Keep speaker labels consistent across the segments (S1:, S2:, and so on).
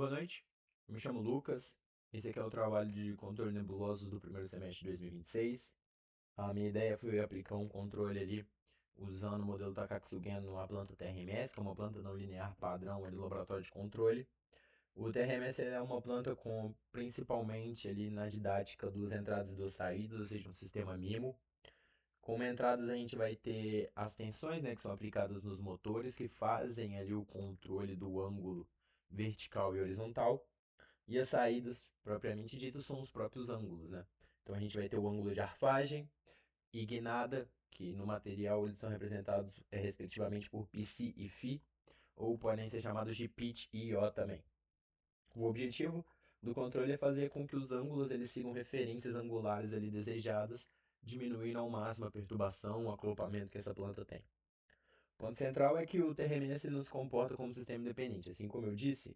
S1: Boa noite, me chamo Lucas. Esse aqui é o trabalho de controle nebuloso do primeiro semestre de 2026. A minha ideia foi aplicar um controle ali usando o modelo Takatsugen numa planta TRMS, que é uma planta não linear padrão ali, laboratório de controle. O TRMS é uma planta com principalmente ali na didática duas entradas e duas saídas, ou seja, um sistema MIMO. Como entradas a gente vai ter as tensões, né, que são aplicadas nos motores que fazem ali o controle do ângulo vertical e horizontal. E as saídas, propriamente dito, são os próprios ângulos, né? Então a gente vai ter o ângulo de arfagem e guinada, que no material eles são representados respectivamente por Psi e Φ, ou podem ser chamados de pitch e Ió também. O objetivo do controle é fazer com que os ângulos eles sigam referências angulares ali desejadas, diminuindo ao máximo a perturbação, o acoplamento que essa planta tem. O ponto central é que o TRMS nos comporta como sistema independente, assim como eu disse,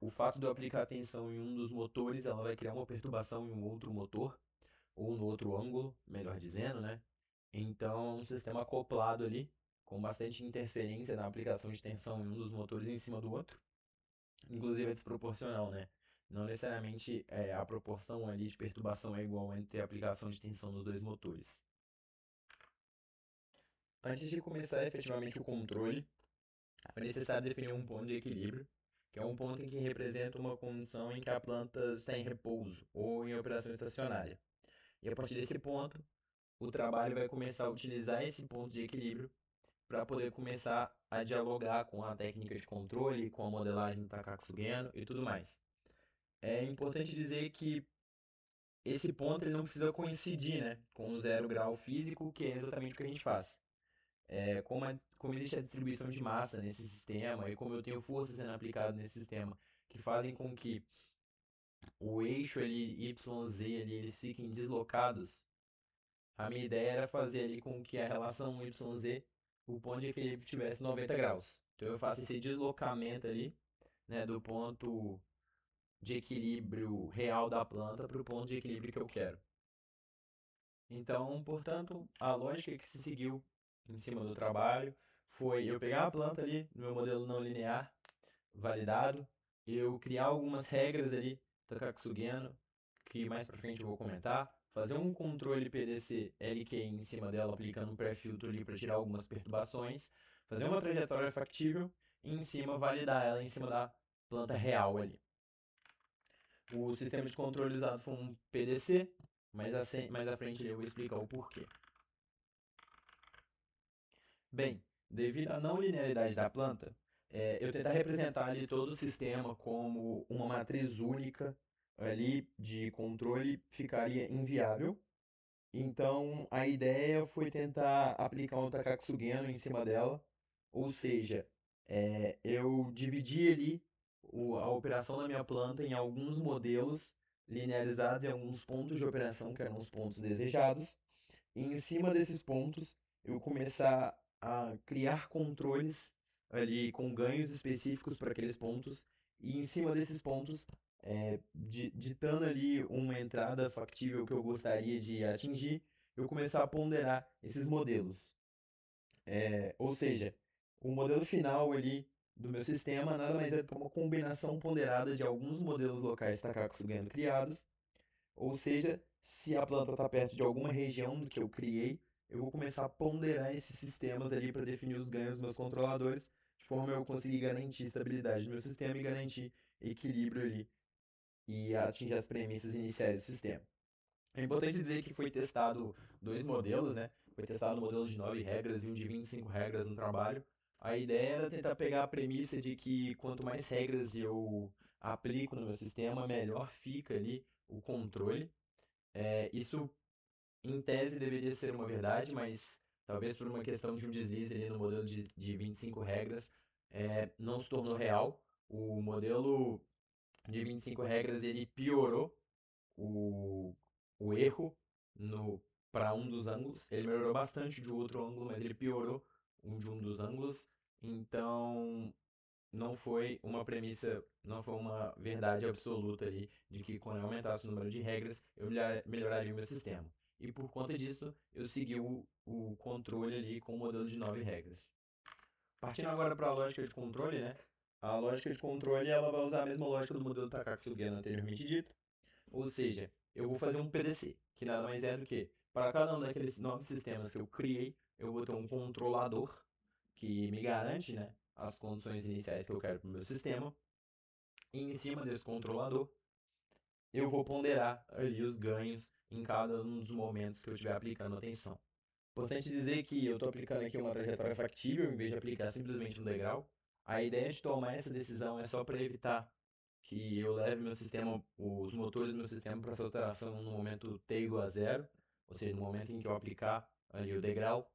S1: o fato de eu aplicar tensão em um dos motores, ela vai criar uma perturbação em um outro motor, ou no outro ângulo, melhor dizendo, né? Então, um sistema acoplado ali, com bastante interferência na aplicação de tensão em um dos motores em cima do outro. Inclusive é desproporcional, né? Não necessariamente a proporção ali de perturbação é igual entre a aplicação de tensão nos dois motores. Antes de começar efetivamente o controle, é necessário definir um ponto de equilíbrio, que é um ponto em que representa uma condição em que a planta está em repouso ou em operação estacionária. E a partir desse ponto, o trabalho vai começar a utilizar esse ponto de equilíbrio para poder começar a dialogar com a técnica de controle, com a modelagem do Takatsugen e tudo mais. É importante dizer que esse ponto ele não precisa coincidir, né, com o zero grau físico, que é exatamente o que a gente faz. Como existe a distribuição de massa nesse sistema e como eu tenho força sendo aplicada nesse sistema que fazem com que o eixo ali, YZ ali, eles fiquem deslocados, a minha ideia era fazer ali com que a relação YZ, o ponto de equilíbrio tivesse 90 graus. Então eu faço esse deslocamento ali, né, do ponto de equilíbrio real da planta para o ponto de equilíbrio que eu quero. Então, portanto, a lógica que se seguiu em cima do trabalho foi eu pegar a planta ali no meu modelo não linear, validado, eu criar algumas regras ali Takatsugiano, que mais pra frente eu vou comentar, fazer um controle PDC LQ em cima dela, aplicando um pré-filtro ali para tirar algumas perturbações, fazer uma trajetória factível e em cima validar ela em cima da planta real ali. O sistema de controle usado foi um PDC, mais à frente eu vou explicar o porquê. Bem, devido à não linearidade da planta, eu tentar representar ali todo o sistema como uma matriz única ali de controle ficaria inviável. Então a ideia foi tentar aplicar um Takatsugeno em cima dela, ou seja, eu dividi ali a operação da minha planta em alguns modelos linearizados em alguns pontos de operação, que eram os pontos desejados, e em cima desses pontos eu começar a criar controles ali com ganhos específicos para aqueles pontos, e em cima desses pontos ditando ali uma entrada factível que eu gostaria de atingir, eu começar a ponderar esses modelos. Ou seja, o modelo final ali do meu sistema nada mais é do que uma combinação ponderada de alguns modelos locais Takatsugen criados, ou seja, se a planta está perto de alguma região do que eu criei, eu vou começar a ponderar esses sistemas ali para definir os ganhos dos meus controladores, de forma a eu conseguir garantir estabilidade do meu sistema e garantir equilíbrio ali e atingir as premissas iniciais do sistema. É importante dizer que foi testado dois modelos, né? Foi testado um modelo de 9 regras e um de 25 regras no trabalho. A ideia era tentar pegar a premissa de que quanto mais regras eu aplico no meu sistema, melhor fica ali o controle. Isso, em tese, deveria ser uma verdade, mas talvez por uma questão de um deslize ali no modelo de 25 regras, não se tornou real. O modelo de 25 regras ele piorou o, o erro no para um dos ângulos. Ele melhorou bastante de outro ângulo, mas ele piorou de um dos ângulos. Então, não foi uma premissa, não foi uma verdade absoluta ali de que quando eu aumentasse o número de regras, eu melhoraria o meu sistema. E por conta disso, eu segui o controle ali com o modelo de 9 regras. Partindo agora para a lógica de controle, né? A lógica de controle ela vai usar a mesma lógica do modelo Takatsugi anteriormente dito, ou seja, eu vou fazer um PDC, que nada mais é do que, para cada um daqueles 9 sistemas que eu criei, eu vou ter um controlador que me garante, né, as condições iniciais que eu quero para o meu sistema, e em cima desse controlador, eu vou ponderar ali os ganhos em cada um dos momentos que eu estiver aplicando a tensão. Importante dizer que eu estou aplicando aqui uma trajetória factível em vez de aplicar simplesmente um degrau. A ideia de tomar essa decisão é só para evitar que eu leve meu sistema, os motores do meu sistema para essa alteração no momento t igual a zero, ou seja, no momento em que eu aplicar ali o degrau,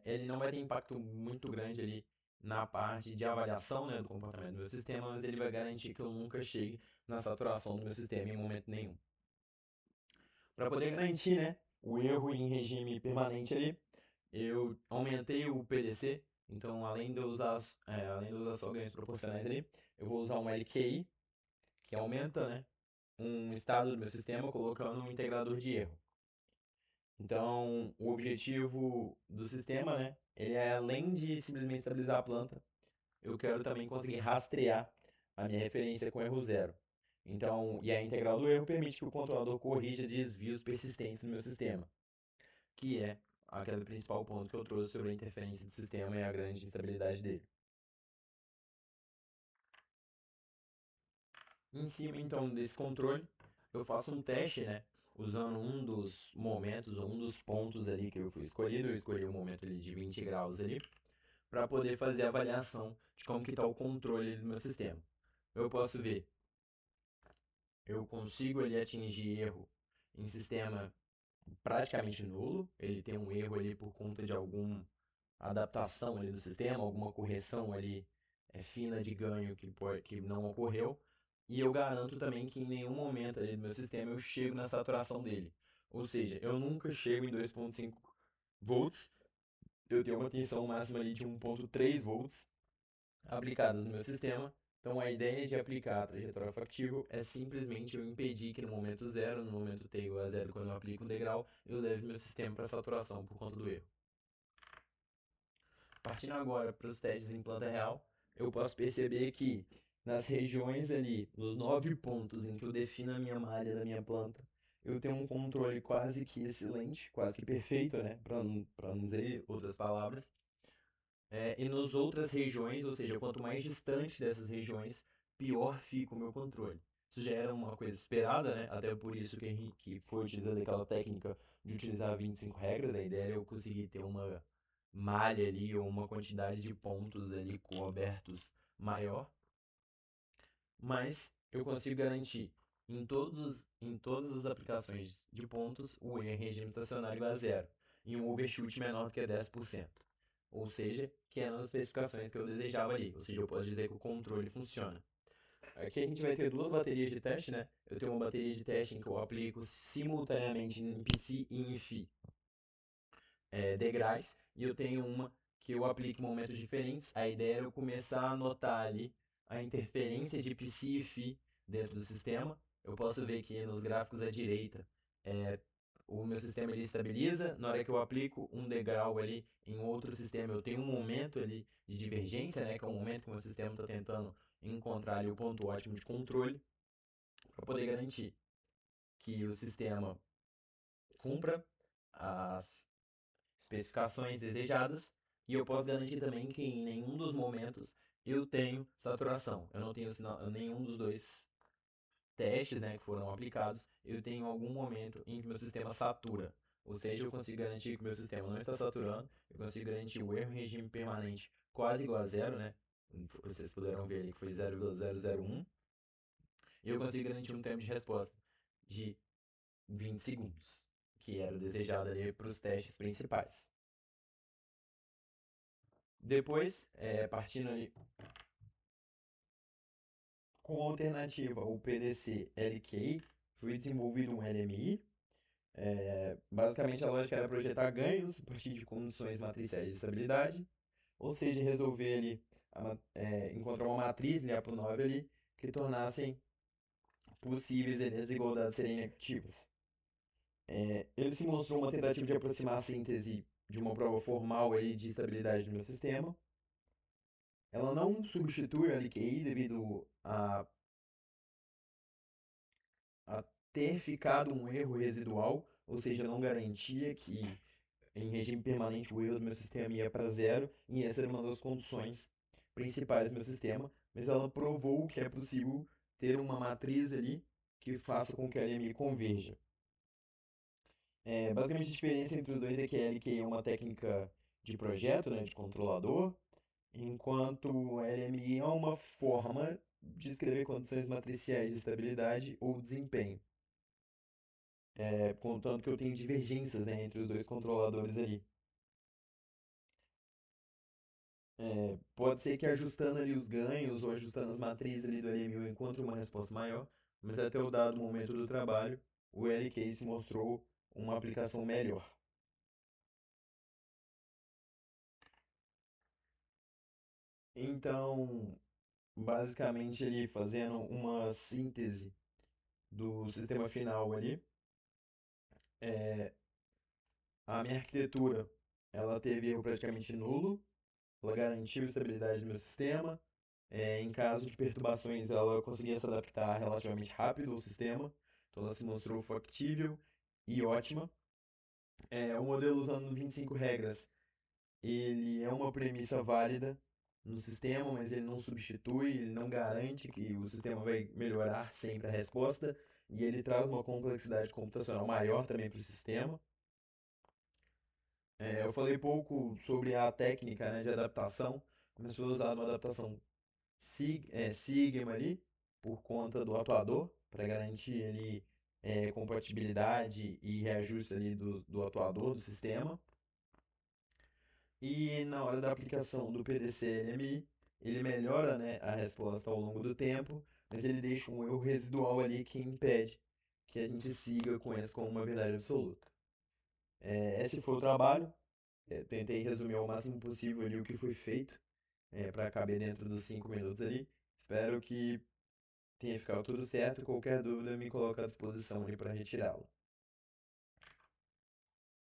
S1: ele não vai ter impacto muito grande ali na parte de avaliação, né, do comportamento do meu sistema, mas ele vai garantir que eu nunca chegue na saturação do meu sistema em momento nenhum. Para poder garantir, né, o erro em regime permanente ali, eu aumentei o PDC, então além de usar só ganhos proporcionais ali, eu vou usar um LQI, que aumenta, né, um estado do meu sistema colocando um integrador de erro. Então, o objetivo do sistema, né, ele é além de simplesmente estabilizar a planta, eu quero também conseguir rastrear a minha referência com erro zero. Então, e a integral do erro permite que o controlador corrija desvios persistentes no meu sistema, que é aquele principal ponto que eu trouxe sobre a interferência do sistema e a grande instabilidade dele. Em cima, então, desse controle, eu faço um teste, né, usando um dos momentos, ou um dos pontos ali que eu fui escolhido. Eu escolhi um momento ali de 20 graus ali, para poder fazer a avaliação de como que está o controle do meu sistema. Eu posso ver, eu consigo ali atingir erro em sistema praticamente nulo, ele tem um erro ali por conta de alguma adaptação ali do sistema, alguma correção ali fina de ganho que não ocorreu, e eu garanto também que em nenhum momento ali do meu sistema eu chego na saturação dele. Ou seja, eu nunca chego em 2.5 volts, eu tenho uma tensão máxima ali de 1.3 volts aplicadas no meu sistema. Então a ideia de aplicar a trajetória factível é simplesmente eu impedir que no momento zero, no momento t igual a zero, quando eu aplico um degrau, eu leve meu sistema para saturação por conta do erro. Partindo agora para os testes em planta real, eu posso perceber que nas regiões ali, nos 9 pontos em que eu defino a minha malha da minha planta, eu tenho um controle quase que excelente, quase que perfeito, né? Para não dizer outras palavras. E nas outras regiões, ou seja, quanto mais distante dessas regiões, pior fica o meu controle. Isso já era uma coisa esperada, né? Até por isso que foi utilizada aquela técnica de utilizar 25 regras. A ideia era eu conseguir ter uma malha ali, ou uma quantidade de pontos ali cobertos maior. Mas eu consigo garantir em todas as aplicações de pontos o erro em regime estacionário igual a zero e um overshoot menor do que 10%. Ou seja, que eram as especificações que eu desejava ali. Ou seja, eu posso dizer que o controle funciona. Aqui a gente vai ter duas baterias de teste, né? Eu tenho uma bateria de teste em que eu aplico simultaneamente em PC e em FI degraus, e eu tenho uma que eu aplico em momentos diferentes. A ideia é eu começar a notar ali a interferência de PC e FI dentro do sistema. Eu posso ver que nos gráficos à direita é, o meu sistema ele estabiliza. Na hora que eu aplico um degrau ali em outro sistema, eu tenho um momento ali de divergência, né, que é o momento que o meu sistema está tentando encontrar ali o ponto ótimo de controle para poder garantir que o sistema cumpra as especificações desejadas, e eu posso garantir também que em nenhum dos momentos eu tenho saturação. Eu não tenho sinal, nenhum dos dois testes, né, que foram aplicados, eu tenho algum momento em que meu sistema satura. Ou seja, eu consigo garantir que meu sistema não está saturando, eu consigo garantir o erro em regime permanente quase igual a zero, né? Vocês puderam ver ali que foi 0,001. E eu consigo garantir um tempo de resposta de 20 segundos, que era o desejado ali para os testes principais. Depois, partindo ali com a alternativa, o PDC LQI, foi desenvolvido um LMI. Basicamente, a lógica era projetar ganhos a partir de condições matriciais de estabilidade, ou seja, resolver ali, encontrar uma matriz Lyapunov ali que tornassem possíveis ali, as desigualdades serem negativas. Ele se mostrou uma tentativa de aproximar a síntese de uma prova formal ali de estabilidade do meu sistema. ela não substitui o LQI devido a ter ficado um erro residual, ou seja, não garantia que em regime permanente o erro do meu sistema ia para zero, e essa era uma das condições principais do meu sistema, mas ela provou que é possível ter uma matriz ali que faça com que a LMI converja. Basicamente a diferença entre os dois é que a LQI é uma técnica de projeto, né, de controlador, enquanto a LMI é uma forma de escrever condições matriciais de estabilidade ou desempenho. Contanto que eu tenho divergências, né, entre os dois controladores ali. Pode ser que ajustando ali os ganhos ou ajustando as matrizes ali do LMU eu encontre uma resposta maior, mas até o dado momento do trabalho, o LCase mostrou uma aplicação melhor. Então, basicamente ali fazendo uma síntese do sistema final ali, é, a minha arquitetura, ela teve erro praticamente nulo, ela garantiu a estabilidade do meu sistema. Em caso de perturbações, ela conseguia se adaptar relativamente rápido ao sistema, então ela se mostrou factível e ótima. O modelo usando 25 regras, ele é uma premissa válida no sistema, mas ele não substitui, ele não garante que o sistema vai melhorar sempre a resposta, e ele traz uma complexidade computacional maior também para o sistema. Eu falei pouco sobre a técnica, né, de adaptação, mas foi usada uma adaptação Sigma ali, por conta do atuador, para garantir ali compatibilidade e reajuste ali do atuador do sistema. E na hora da aplicação do PDC-LMI, ele melhora, né, a resposta ao longo do tempo, mas ele deixa um erro residual ali que impede que a gente siga com isso como uma verdade absoluta. Esse foi o trabalho. Tentei resumir ao máximo possível ali o que foi feito, para caber dentro dos 5 minutos ali. Espero que tenha ficado tudo certo. Qualquer dúvida, me coloca à disposição ali para retirá-lo.